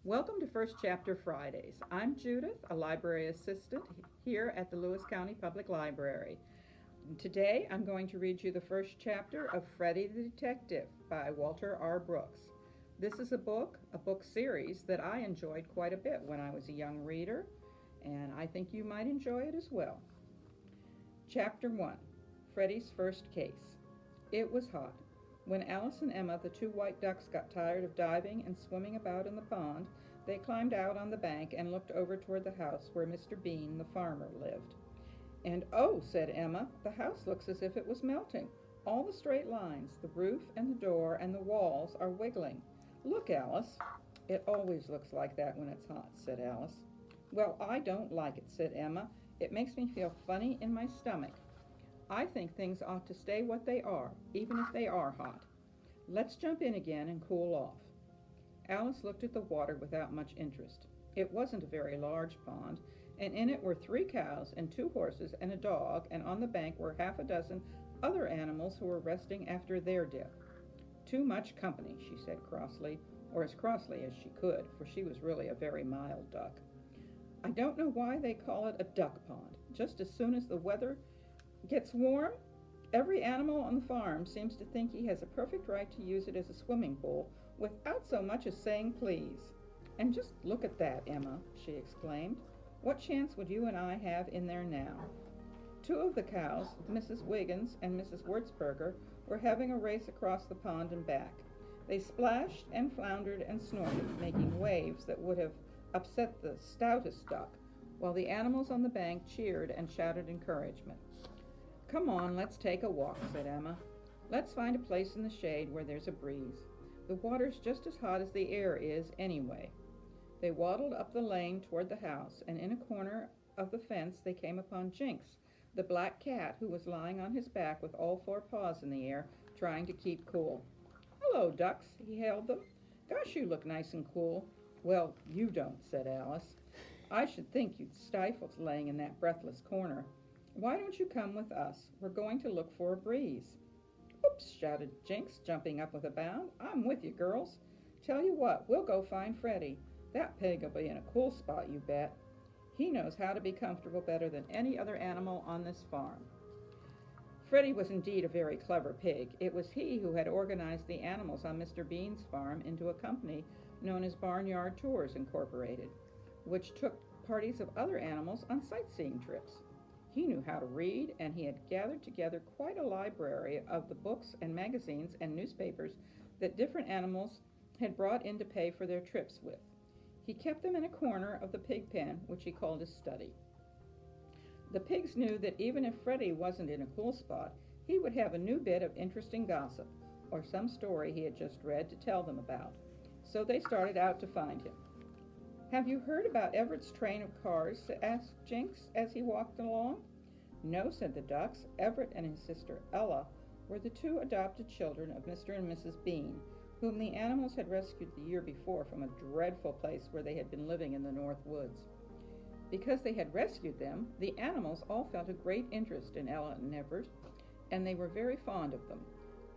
Welcome to First Chapter Fridays. I'm Judith, a library assistant here at the Lewis County Public Library. Today I'm going to read you the first chapter of Freddy the Detective by Walter R. Brooks. This is a book series that I enjoyed quite a bit when I was a young reader, and I think you might enjoy it as well. Chapter 1, Freddy's First Case. It was hot. When Alice and Emma, the two white ducks, got tired of diving and swimming about in the pond, they climbed out on the bank and looked over toward the house where Mr. Bean, the farmer, lived. "And oh," said Emma, "the house looks as if it was melting. All the straight lines, the roof and the door and the walls are wiggling. Look, Alice." "It always looks like that when it's hot," said Alice. "Well, I don't like it," said Emma. "It makes me feel funny in my stomach. I think things ought to stay what they are, even if they are hot. Let's jump in again and cool off." Alice looked at the water without much interest. It wasn't a very large pond, and in it were 3 cows and 2 horses and a dog, and on the bank were half a dozen other animals who were resting after their dip. "Too much company," she said crossly, or as crossly as she could, for she was really a very mild duck. "I don't know why they call it a duck pond. Just as soon as the weather gets warm, every animal on the farm seems to think he has a perfect right to use it as a swimming pool without so much as saying please. And just look at that, Emma," she exclaimed. "What chance would you and I have in there now?" 2 of the cows, Mrs. Wiggins and Mrs. Wurzburger, were having a race across the pond and back. They splashed and floundered and snorted, making waves that would have upset the stoutest duck, while the animals on the bank cheered and shouted encouragement. "Come on, let's take a walk," said Emma. "Let's find a place in the shade where there's a breeze. The water's just as hot as the air is anyway." They waddled up the lane toward the house, and in a corner of the fence they came upon Jinx, the black cat, who was lying on his back with all 4 paws in the air, trying to keep cool. "Hello, ducks," he hailed them. "Gosh, you look nice and cool." "Well, you don't," said Alice. "I should think you'd stifle laying in that breathless corner. Why don't you come with us? We're going to look for a breeze." "Oops," shouted Jinx, jumping up with a bound. "I'm with you, girls. Tell you what, we'll go find Freddy. That pig'll be in a cool spot, you bet. He knows how to be comfortable better than any other animal on this farm." Freddy was indeed a very clever pig. It was he who had organized the animals on Mr. Bean's farm into a company known as Barnyard Tours Incorporated, which took parties of other animals on sightseeing trips. He knew how to read, and he had gathered together quite a library of the books and magazines and newspapers that different animals had brought in to pay for their trips with. He kept them in a corner of the pig pen, which he called his study. The pigs knew that even if Freddy wasn't in a cool spot, he would have a new bit of interesting gossip, or some story he had just read, to tell them about. So they started out to find him. "Have you heard about Everett's train of cars?" asked Jinx as he walked along. "No," said the ducks. Everett and his sister Ella were the 2 adopted children of Mr. and Mrs. Bean, whom the animals had rescued the year before from a dreadful place where they had been living in the North Woods. Because they had rescued them, the animals all felt a great interest in Ella and Everett, and they were very fond of them,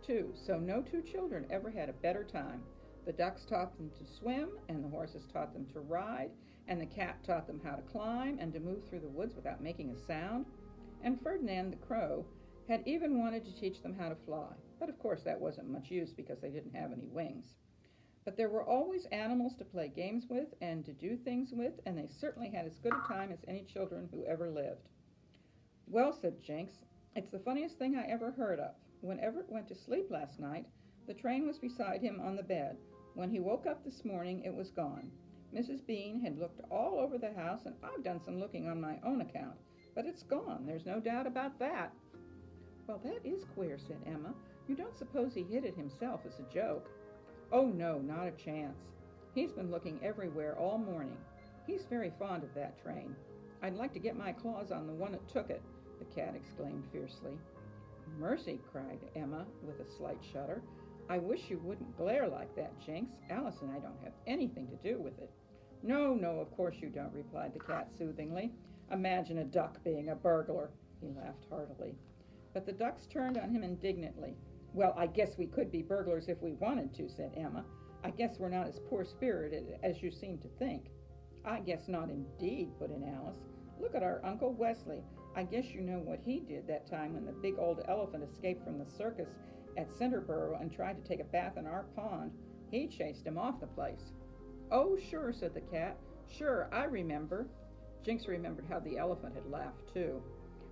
too, so no 2 children ever had a better time. The ducks taught them to swim, and the horses taught them to ride, and the cat taught them how to climb and to move through the woods without making a sound, and Ferdinand the crow had even wanted to teach them how to fly, but of course that wasn't much use because they didn't have any wings. But there were always animals to play games with and to do things with, and they certainly had as good a time as any children who ever lived. "Well," said Jinx, "it's the funniest thing I ever heard of. When Everett went to sleep last night, the train was beside him on the bed. When he woke up this morning, it was gone. Mrs. Bean had looked all over the house, and I've done some looking on my own account, but it's gone. There's no doubt about that." "Well, that is queer," said Emma. "You don't suppose he hid it himself as a joke?" "Oh, no, not a chance. He's been looking everywhere all morning. He's very fond of that train. I'd like to get my claws on the one that took it," the cat exclaimed fiercely. "Mercy," cried Emma with a slight shudder. "I wish you wouldn't glare like that, Jinx. Alice and I don't have anything to do with it." "No, no, of course you don't," replied the cat soothingly. "Imagine a duck being a burglar." He laughed heartily. But the ducks turned on him indignantly. "Well, I guess we could be burglars if we wanted to," said Emma. I guess we're not as poor-spirited as you seem to think." "I guess not indeed," put in Alice. "Look at our Uncle Wesley. I guess you know what he did that time when the big old elephant escaped from the circus at Centerboro and tried to take a bath in our pond. He chased him off the place." "Oh, sure," said the cat. "Sure, I remember." Jinx remembered how the elephant had laughed, too,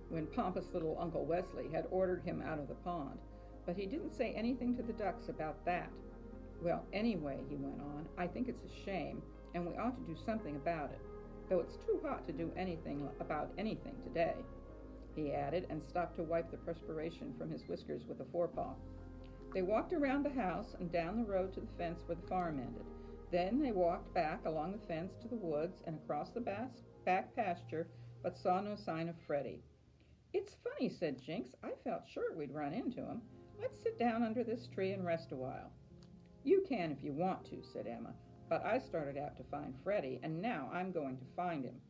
when pompous little Uncle Wesley had ordered him out of the pond. But he didn't say anything to the ducks about that. "Well, anyway," he went on, "I think it's a shame, and we ought to do something about it, though it's too hot to do anything about anything today," he added, and stopped to wipe the perspiration from his whiskers with a forepaw. They walked around the house and down the road to the fence where the farm ended. Then they walked back along the fence to the woods and across the back pasture, but saw no sign of Freddy. "It's funny," said Jinx. "I felt sure we'd run into him. Let's sit down under this tree and rest a while." "You can if you want to," said Emma, "but I started out to find Freddy, and now I'm going to find him."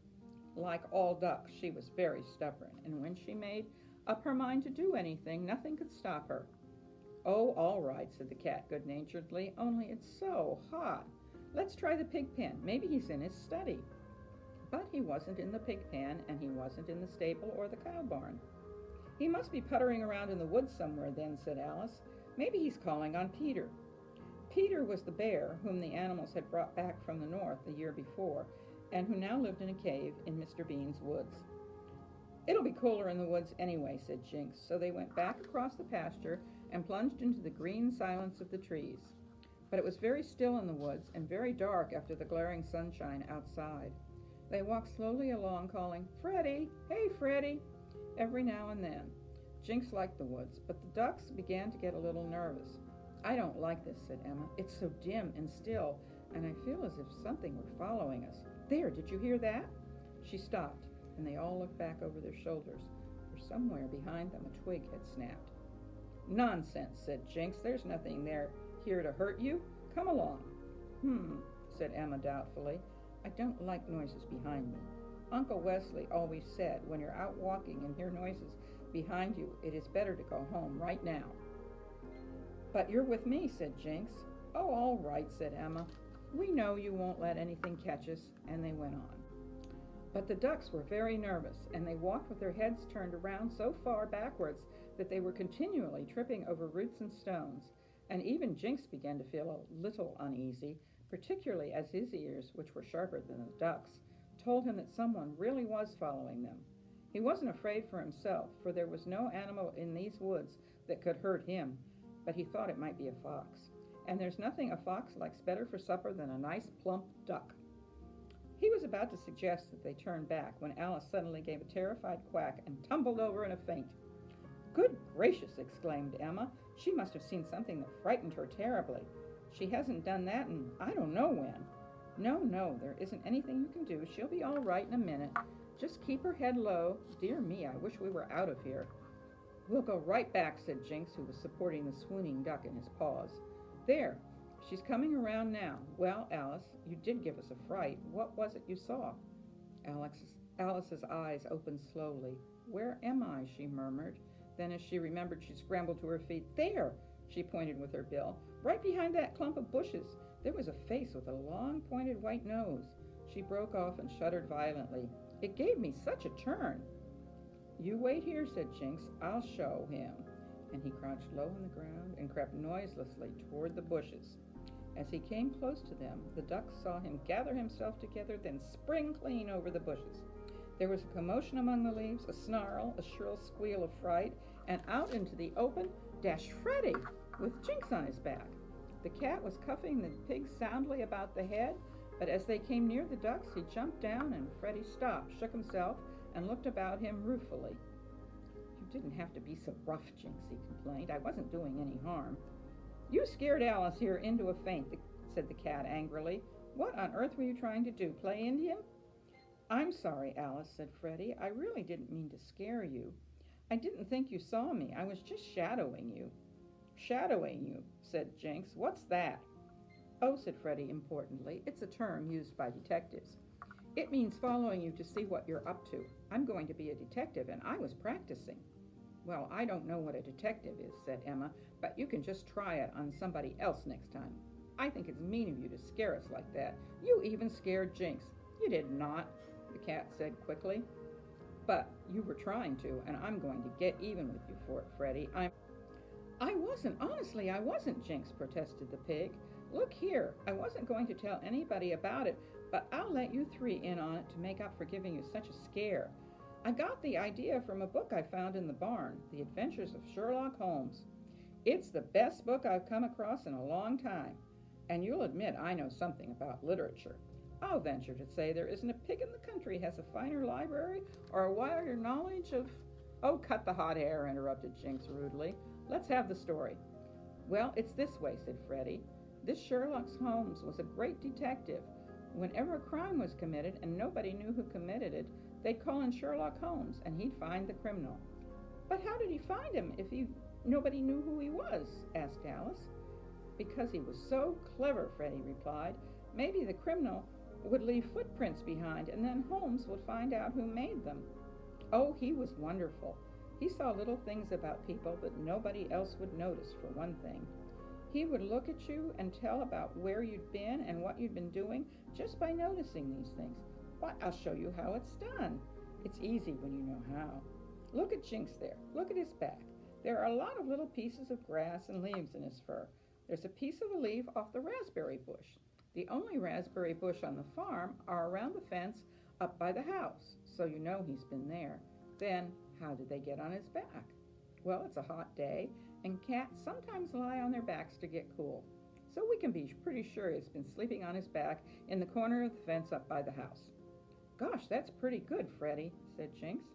Like all ducks, she was very stubborn, and when she made up her mind to do anything, nothing could stop her. "Oh, all right," said the cat good-naturedly, "only it's so hot. Let's try the pig pen. Maybe he's in his study." But he wasn't in the pig pen, and he wasn't in the stable or the cow barn. "He must be puttering around in the woods somewhere then," said Alice. "Maybe he's calling on Peter." Peter was the bear whom the animals had brought back from the north the year before, and who now lived in a cave in Mr. Bean's woods. "It'll be cooler in the woods anyway," said Jinx, so they went back across the pasture and plunged into the green silence of the trees. But it was very still in the woods and very dark after the glaring sunshine outside. They walked slowly along, calling, "Freddy! Hey, Freddy!" every now and then. Jinx liked the woods, but the ducks began to get a little nervous. "I don't like this," said Emma. "It's so dim and still, and I feel as if something were following us. There, did you hear that?" She stopped, and they all looked back over their shoulders, for somewhere behind them a twig had snapped. "Nonsense," said Jinx. "There's nothing here to hurt you. Come along." Said Emma doubtfully. "I don't like noises behind me. Uncle Wesley always said when you're out walking and hear noises behind you, it is better to go home right now." "But you're with me," said Jinx. "Oh, all right," said Emma. "We know you won't let anything catch us," and they went on. But the ducks were very nervous, and they walked with their heads turned around so far backwards that they were continually tripping over roots and stones, and even Jinx began to feel a little uneasy, particularly as his ears, which were sharper than the ducks', told him that someone really was following them. He wasn't afraid for himself, for there was no animal in these woods that could hurt him, but he thought it might be a fox. And there's nothing a fox likes better for supper than a nice plump duck. He was about to suggest that they turn back when Alice suddenly gave a terrified quack and tumbled over in a faint. "Good gracious!" exclaimed Emma. "She must have seen something that frightened her terribly. She hasn't done that in I don't know when." No, there isn't anything you can do. She'll be all right in a minute. Just keep her head low. Dear me, I wish we were out of here." "We'll go right back," said Jinx, who was supporting the swooning duck in his paws. "There, she's coming around now. Well, Alice, you did give us a fright. What was it you saw?" Alice's eyes opened slowly. "Where am I?" she murmured. Then as she remembered, she scrambled to her feet. "There!" she pointed with her bill. "Right behind that clump of bushes. There was a face with a long, pointed white nose." She broke off and shuddered violently. "It gave me such a turn." "You wait here," said Jinx. "I'll show him." And he crouched low on the ground and crept noiselessly toward the bushes. As he came close to them, the ducks saw him gather himself together, then spring clean over the bushes. There was a commotion among the leaves, a snarl, a shrill squeal of fright, and out into the open dashed Freddy, with Jinx on his back. The cat was cuffing the pig soundly about the head, but as they came near the ducks, he jumped down, and Freddy stopped, shook himself, and looked about him ruefully. "You didn't have to be so rough, Jinx," he complained. "I wasn't doing any harm." "You scared Alice here into a faint," said the cat angrily. "What on earth were you trying to do, play Indian?" "I'm sorry, Alice," said Freddy. "I really didn't mean to scare you. I didn't think you saw me. I was just shadowing you." "Shadowing you," said Jinx. "What's that?" "Oh," said Freddy importantly, "it's a term used by detectives. It means following you to see what you're up to. I'm going to be a detective, and I was practicing." "Well, I don't know what a detective is," said Emma, "but you can just try it on somebody else next time." I think it's mean of you to scare us like that. You even scared Jinx." "You did not," the cat said quickly. "But you were trying to, and I'm going to get even with you for it, Freddy. "I wasn't, honestly, I wasn't," Jinx protested the pig. "Look here, I wasn't going to tell anybody about it, but I'll let you three in on it to make up for giving you such a scare. I got the idea from a book I found in the barn, The Adventures of Sherlock Holmes. It's the best book I've come across in a long time, and you'll admit I know something about literature. I'll venture to say there isn't a pig in the country has a finer library or a wider knowledge of—" "Oh, cut the hot air," interrupted Jinx rudely. "Let's have the story." "Well, it's this way," said Freddy. "This Sherlock Holmes was a great detective. Whenever a crime was committed and nobody knew who committed it, they'd call in Sherlock Holmes and he'd find the criminal." "But how did he find him if nobody knew who he was?" asked Alice. "Because he was so clever," Freddy replied. "Maybe the criminal would leave footprints behind, and then Holmes would find out who made them. Oh, he was wonderful. He saw little things about people that nobody else would notice, for one thing. He would look at you and tell about where you'd been and what you'd been doing just by noticing these things. Why, I'll show you how it's done. It's easy when you know how. Look at Jinx there. Look at his back. There are a lot of little pieces of grass and leaves in his fur. There's a piece of a leaf off the raspberry bush. The only raspberry bush on the farm are around the fence up by the house, so you know he's been there. Then, how did they get on his back? Well, it's a hot day, and cats sometimes lie on their backs to get cool. So we can be pretty sure he's been sleeping on his back in the corner of the fence up by the house." "Gosh, that's pretty good, Freddy," said Jinx.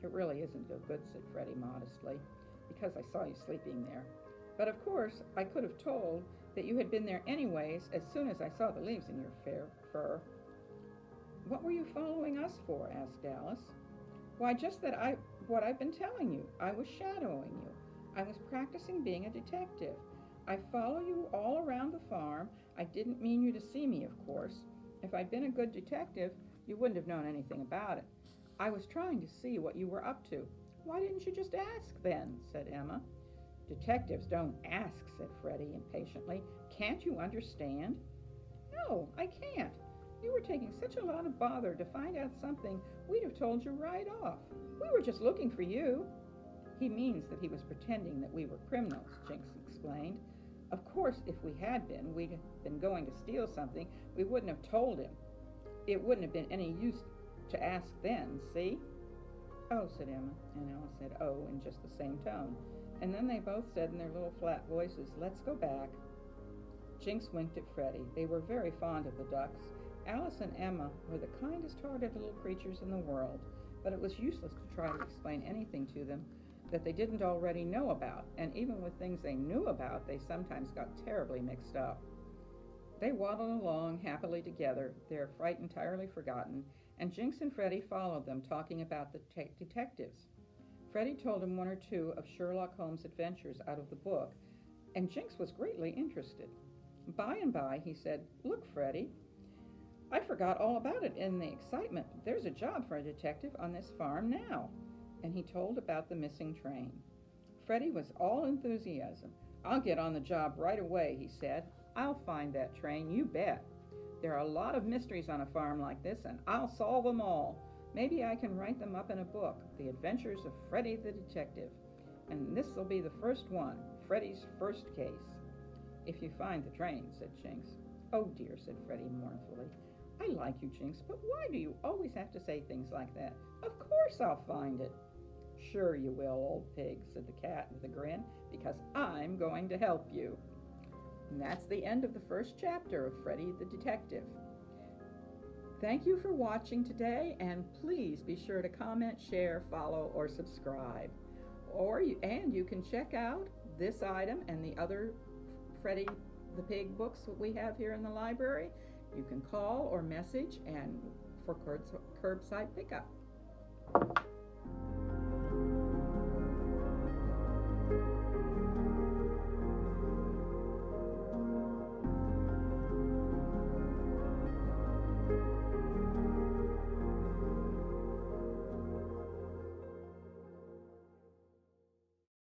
"It really isn't so good," said Freddy modestly, "because I saw you sleeping there. But of course, I could have told that you had been there anyways as soon as I saw the leaves in your fur." "What were you following us for?" asked Alice. "Why, just what I've been telling you. I was shadowing you. I was practicing being a detective. I follow you all around the farm. I didn't mean you to see me, of course. If I'd been a good detective, you wouldn't have known anything about it. I was trying to see what you were up to." "Why didn't you just ask then?" said Emma. "Detectives don't ask," said Freddy impatiently. "Can't you understand?" "No, I can't. You were taking such a lot of bother to find out something we'd have told you right off. We were just looking for you." "He means that he was pretending that we were criminals," Jinx explained. "Of course, if we had been, we'd have been going to steal something. We wouldn't have told him. It wouldn't have been any use to ask then, see?" "Oh," said Emma, and Alice said "oh" in just the same tone. And then they both said in their little flat voices, "Let's go back." Jinx winked at Freddy. They were very fond of the ducks. Alice and Emma were the kindest-hearted little creatures in the world, but it was useless to try to explain anything to them that they didn't already know about, and even with things they knew about, they sometimes got terribly mixed up. They waddled along happily together, their fright entirely forgotten, and Jinx and Freddy followed them, talking about the detectives. Freddy told him one or two of Sherlock Holmes' adventures out of the book, and Jinx was greatly interested. By and by, he said, "Look, Freddy, I forgot all about it in the excitement. There's a job for a detective on this farm now." And he told about the missing train. Freddy was all enthusiasm. "I'll get on the job right away," he said. "I'll find that train, you bet. There are a lot of mysteries on a farm like this, and I'll solve them all. Maybe I can write them up in a book, The Adventures of Freddy the Detective. And this'll be the first one, Freddy's first case." "If you find the train," said Jinx. "Oh dear," said Freddy mournfully. "I like you, Jinx, but why do you always have to say things like that? Of course I'll find it." "Sure you will, old pig," said the cat with a grin, "because I'm going to help you." And that's the end of the first chapter of Freddy the Detective. Thank you for watching today, and please be sure to comment, share, follow, or subscribe. And you can check out this item and the other Freddy the Pig books that we have here in the library. You can call or message and for curbside pickup.